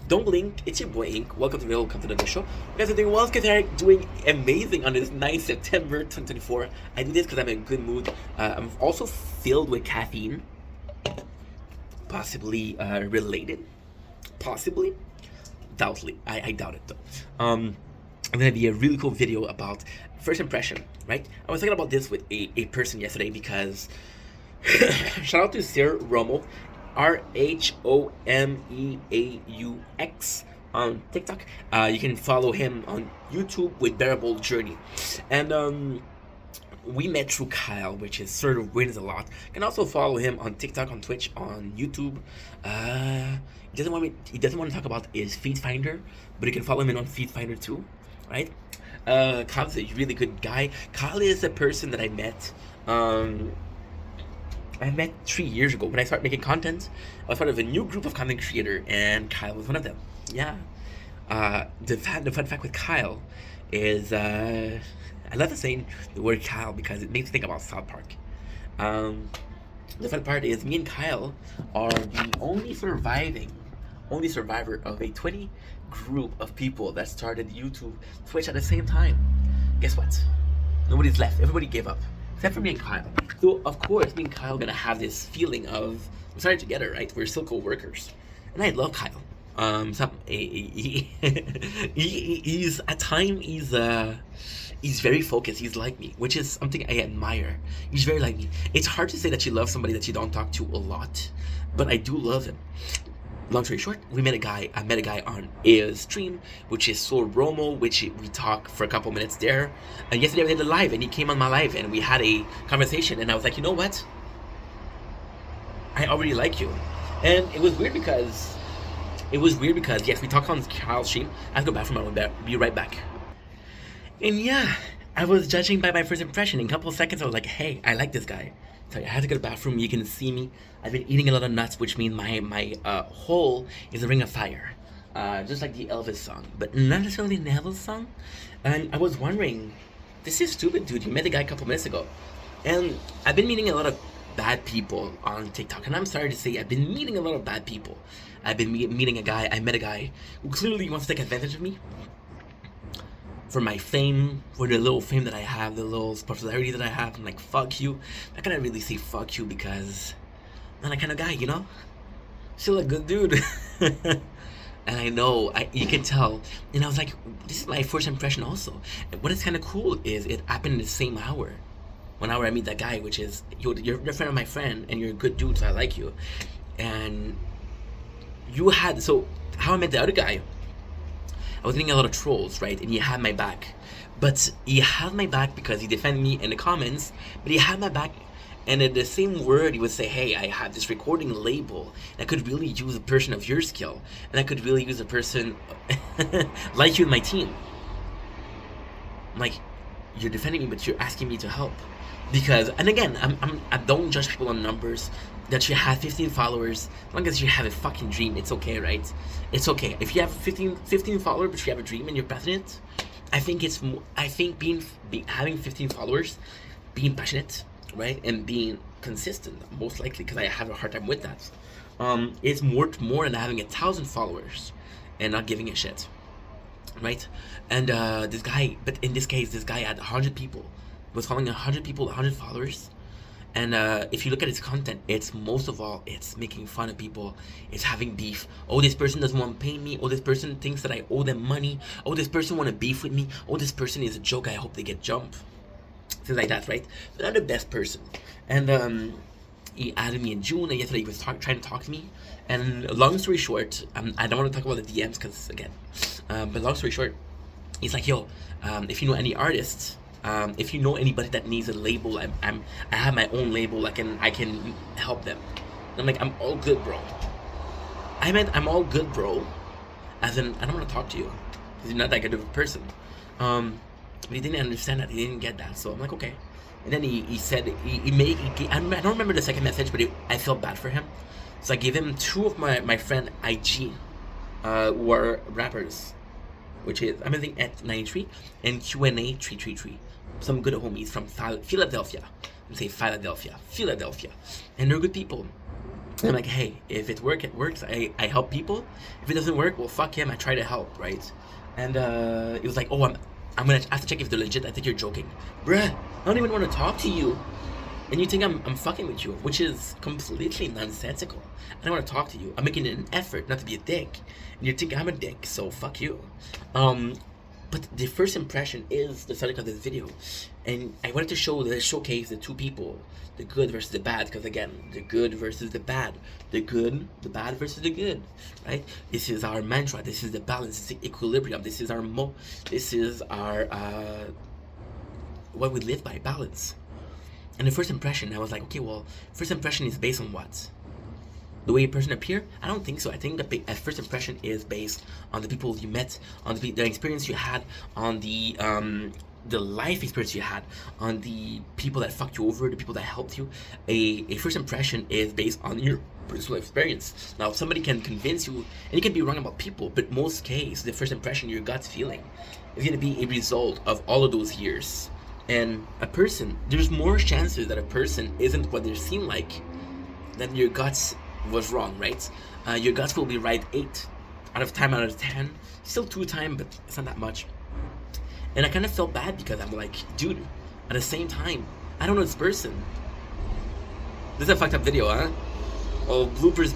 Don't blink, it's your boy Ink. Welcome to Welcome to the show. You guys are doing well, guys are doing amazing on this 9th September 2024. I do this because I'm in a good mood. I'm also filled with caffeine, possibly related, possibly, doubtly. I doubt it though. I'm gonna be a really cool video about first impression, right? I was talking about this with a person yesterday because shout out to Sir Romo, RHOMEAUX on TikTok. You can follow him on YouTube with Bearable Journey, and we met through Kyle, which is sort of wins a lot. You can also follow him on TikTok, on Twitch, on YouTube. He doesn't want to talk about his feed finder, but you can follow him on feed finder too, right? Kyle's a really good guy. Kyle is a person that I met 3 years ago when I started making content. I was part of a new group of content creator, and Kyle was one of them. Yeah. The fun fact with Kyle is I love saying the word Kyle because it makes me think about South Park. The fun part is me and Kyle are the only survivor of a 20 group of people that started YouTube, Twitch at the same time. Guess what? Nobody's left. Everybody gave up. Except for me and Kyle. So, of course, me and Kyle are gonna have this feeling of, we started together, right? We're still co-workers. And I love Kyle. He's, at times, he's very focused. He's like me, which is something I admire. He's very like me. It's hard to say that you love somebody that you don't talk to a lot, but I do love him. Long story short, I met a guy on his stream, which is Sir Romo, which we talked for a couple minutes there. And yesterday I did a live, and he came on my live, and we had a conversation, and I was like, you know what? I already like you. And it was weird because, yes, we talked on Kyle's stream. I have to go back from my be right back. And yeah, I was judging by my first impression. In a couple of seconds, I was like, hey, I like this guy. So I had to go to the bathroom. You can see me. I've been eating a lot of nuts, which means my hole is a ring of fire. Just like the Elvis song. But not necessarily an Elvis song. And I was wondering, this is stupid, dude. You met the guy a couple minutes ago. And I've been meeting a lot of bad people on TikTok. And I'm sorry to say, I've been meeting a lot of bad people. I've been meeting a guy. I met a guy who clearly wants to take advantage of me. For my fame, for the little fame that I have, the little popularity that I have. I'm like, fuck you. Not gonna really say fuck you because I'm not that kind of guy, you know? Still a good dude. And I know, you can tell. And I was like, this is my first impression also. And what is kind of cool is it happened in the same hour. 1 hour I meet that guy, which is, you're a friend of my friend, and you're a good dude, so I like you. And so how I met the other guy, I was getting a lot of trolls, right? And he had my back. But he had my back because he defended me in the comments, but he had my back, and in the same word, he would say, hey, I have this recording label, and I could really use a person of your skill, and I could really use a person like you in my team. I'm like, you're defending me, but you're asking me to help. Because, and again, I don't judge people on numbers. That you have 15 followers, as long as you have a fucking dream, it's okay, right? It's okay. If you have 15 followers, but you have a dream and you're passionate, I think having 15 followers, being passionate, right, and being consistent, most likely, because I have a hard time with that, is more than having 1,000 followers and not giving a shit, right? And this guy, but in this case, this guy had 100 people, was following 100 people, 100 followers. And if you look at his content, it's most of all, it's making fun of people. It's having beef. Oh, this person doesn't want to pay me. Oh, this person thinks that I owe them money. Oh, this person want to beef with me. Oh, this person is a joke. I hope they get jumped. Things like that, right? But I'm the best person. And he added me in June, and yesterday he was trying to talk to me. And long story short, I don't want to talk about the DMs because, again, but long story short, he's like, yo, if you know any artists, if you know anybody that needs a label, I have my own label. I can help them. And I'm like, I'm all good, bro. I meant I'm all good, bro. As in, I don't want to talk to you because you're not that good of a person. But he didn't understand that. He didn't get that. So I'm like, okay. And then he said I don't remember the second message, but I felt bad for him. So I gave him 2 of my friend IG, who are rappers, which is Amazing at 93 and Q&A 333. Some good homies from Philadelphia. I'm say Philadelphia, and they're good people. And I'm like, hey, if it works. I help people. If it doesn't work, well, fuck him. I try to help, right? And it was like, oh, I'm gonna have to check if they're legit. I think you're joking, bruh. I don't even want to talk to you, and you think I'm fucking with you, which is completely nonsensical. I don't want to talk to you. I'm making an effort not to be a dick, and you think I'm a dick, so fuck you. But the first impression is the subject of this video, and I wanted to showcase the two people, the good versus the bad, because again, the good versus the bad, the good, the bad versus the good, right? This is our mantra. This is the balance. This is the equilibrium. This is our what we live by, balance. And the first impression, I was like, okay, well, first impression is based on what? The way a person appear? I don't think so. I think the first impression is based on the people you met, on the experience you had, on the life experience you had, on the people that fucked you over, the people that helped you. A first impression is based on your personal experience. Now, somebody can convince you, and you can be wrong about people, but most cases, the first impression, your gut feeling, is going to be a result of all of those years. And a person, there's more chances that a person isn't what they seem like than your guts was wrong, right? Your guts will be right 8 out of 10. Still 2 times, but it's not that much. And I kind of felt bad because I'm like, dude, at the same time, I don't know this person. This is a fucked up video, huh? Oh, bloopers.